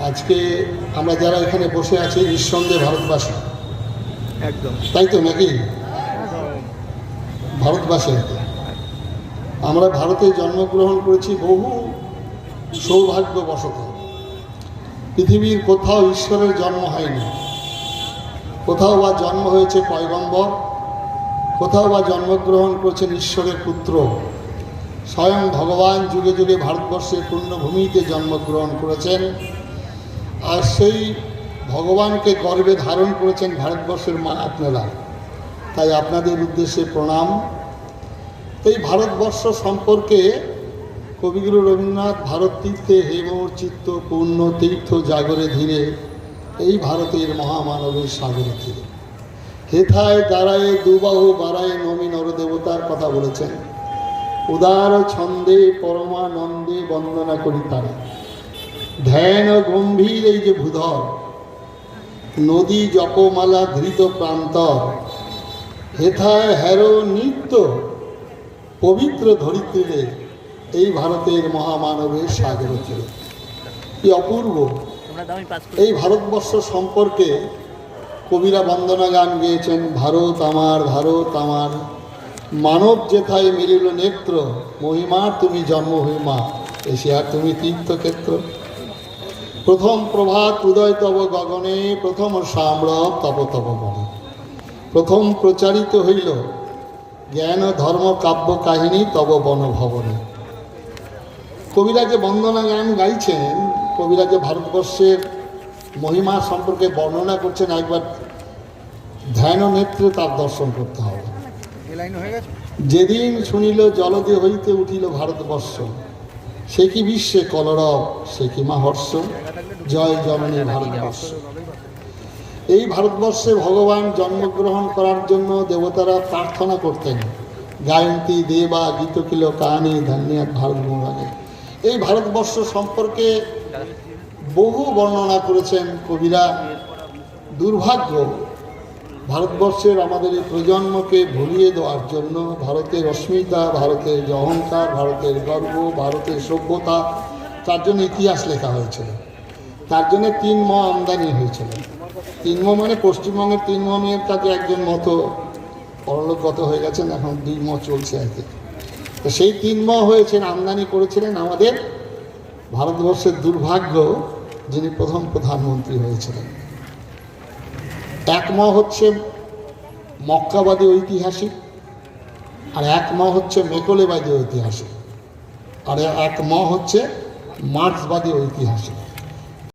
আজকে আমরা যারা এখানে বসে আছি নিঃসন্দেহে ভারতবাসী, একদম তাই তো নাকি? ভারতবাসী আমরা ভারতে জন্মগ্রহণ করেছি বহু সৌভাগ্যবশত। পৃথিবীর কোথাও ঈশ্বরের জন্ম হয়নি, কোথাও বা জন্ম হয়েছে পয়গম্বর, কোথাও বা জন্মগ্রহণ করেছেন ঈশ্বরের পুত্র। স্বয়ং ভগবান যুগে যুগে ভারতবর্ষের পূর্ণভূমিতে জন্মগ্রহণ করেছেন, আর সেই ভগবানকে গর্বে ধারণ করেছেন ভারতবর্ষের মা আপনারা। তাই আপনাদের উদ্দেশ্যে প্রণাম। এই ভারতবর্ষ সম্পর্কে কবিগুরু রবীন্দ্রনাথ ভারত তীর্থে হেমোর চিত্ত পূর্ণ তীর্থ জাগরে ধীরে, এই ভারতের মহামানবের সাগরে ধীরে হেথায় দাঁড়ায় দুবাহু বাড়ায় নমী নরদেবতার কথা বলেছেন। উদার ছন্দে পরমানন্দে বন্দনা করি তারা, ধ্যান গম্ভীর এই যে ভূধর, নদী জপমালা ধৃত প্রান্তর, হেথায় হ্যারো নিত্য পবিত্র ধরিত্রীরে, এই ভারতের মহামানবের সাগর ছিল। কি অপূর্ব! এই ভারতবর্ষ সম্পর্কে কবিরা বন্দনা গান গেয়েছেন। ভারত আমার, মানব যেথায় মিলিল নেত্র, মহিমার তুমি জন্মভূমা, এশিয়ার তুমি তীর্থক্ষেত্র। প্রথম প্রভাত উদয় তব গগনে, প্রথম সাম্রব তপ তপ বনে। প্রথম প্রচারিত হইল জ্ঞান ধর্ম কাব্য কাহিনী তব বনভবনে। কবিরা যে বন্দনা গান গাইছেন, কবিরা যে ভারতবর্ষের মহিমা সম্পর্কে বর্ণনা করছেন, একবার ধ্যান নেত্রে তার দর্শন করতে হবে। যেদিন শুনিল জলদে হইতে উঠিল ভারতবর্ষ, সে কি বিশ্বে কলরব, সে কি মা হর্ষ, জয় জননী ভারতবর্ষ। এই ভারতবর্ষে ভগবান জন্মগ্রহণ করার জন্য দেবতারা প্রার্থনা করতেন। গায়ন্তী দেবা গীতকিল কাহানি ধন্যাৎ ভারত ভূমি। এই ভারতবর্ষ সম্পর্কে বহু বর্ণনা করেছেন কবিরা। দুর্ভাগ্য, ভারতবর্ষের আমাদের এই প্রজন্মকে ভুলিয়ে দেওয়ার জন্য ভারতের অস্মিতা, ভারতের যে অহংকার, ভারতের গর্ব, ভারতের সভ্যতা, তার জন্য ইতিহাস লেখা হয়েছিল। তার জন্য 3 ম আমদানি হয়েছিল। 3 ম মানে পশ্চিমবঙ্গের 3 ম মেয়ের কাছে একজন মতো পরলোকগত হয়ে গেছেন, এখন 2 ম চলছে আর কি। তো সেই 3 ম হয়েছেন, আমদানি করেছিলেন আমাদের ভারতবর্ষের দুর্ভাগ্য, যিনি প্রথম প্রধানমন্ত্রী হয়েছিলেন। 1 ম হচ্ছে মক্কাবাদী ঐতিহাসিক, আর 1 ম হচ্ছে মেকলেবাদী ঐতিহাসিক, আর 1 ম হচ্ছে মার্ক্সবাদী ঐতিহাসিক।